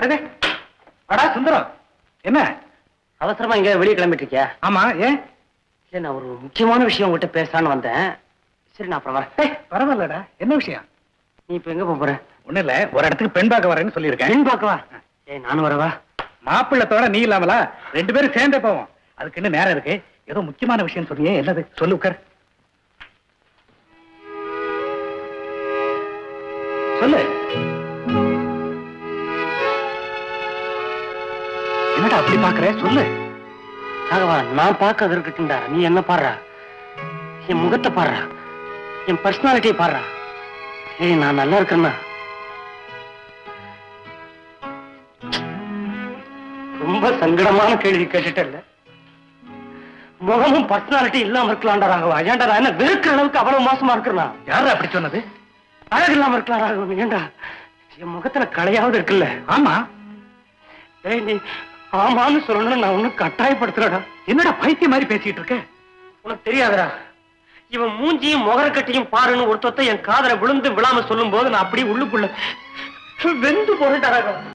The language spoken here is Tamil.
அடடே, அடா சுந்தரம், என்ன அவசரமா இங்க வெளியே கிளம்பிட்டு இருக்கியா? ஆமா, ஏன்? இல்ல, நான் ஒரு முக்கியமான விஷயம் உங்ககிட்ட பேசலான்னு வந்தேன். சரி, நான் அப்புறம் வரேன். பரவாயில்லடா, என்ன விஷயம்? நீ இப்ப எங்க போற? ஒண்ணு இல்ல, ஒரு இடத்துக்கு பெண் பார்க்க வரேன்னு சொல்லியிருக்கேன். பெண் பார்க்கவா? நானும் வரவா? மாப்பிள்ளத்தோட நீ இல்லாமலா? 2 பேரும் சேர்ந்தே போவோம். அதுக்கு இன்னும் நேரம் இருக்கு. ஏதோ முக்கியமான விஷயம் சொல்லியே, என்னது சொல்லு, உட்கார். சொல்லு. என்னடா அப்படி பாக்குற? சொல்லு. ராகவா, நான் பார்க்க இருக்கட்டும்டா. நீ என்ன பாடுற? என் முகத்தை பாடுற, என் பர்சனாலிட்டியை பாடுற. ஏய், நான் நல்லா இருக்கேன்னா? ரொம்ப சங்கடமான கேள்வி கேட்டுட்டல்ல. முகமும் பர்சனாலிட்டி இல்லாம இருக்கலாம்டா ராகவா. ஏன்டா நான் என்ன வெறுக்கிற அளவுக்கு அவ்வளவு மோசமா இருக்கிறனா? யாரு அப்படி சொன்னது? அழகு இல்லாம இருக்கலாம் ராகவா. ஏன்டா என் முகத்துல கலையாவது இருக்குல்ல? ஆமா. ஏய், நீ ஆமான்னு சொல்லணும்னு நான் ஒன்னும் கட்டாயப்படுத்துறடா. என்னடா பைத்தியம் மாதிரி பேசிட்டு இருக்க? உனக்கு தெரியாதடா, இவன் மூஞ்சியும் முகரக்கட்டையும் பாருன்னு ஒருத்தொத்த என் காதல விழுந்து விழாம சொல்லும் போது நான் அப்படியே உள்ளுக்குள்ள வெந்து போறேன்டா ராகவா.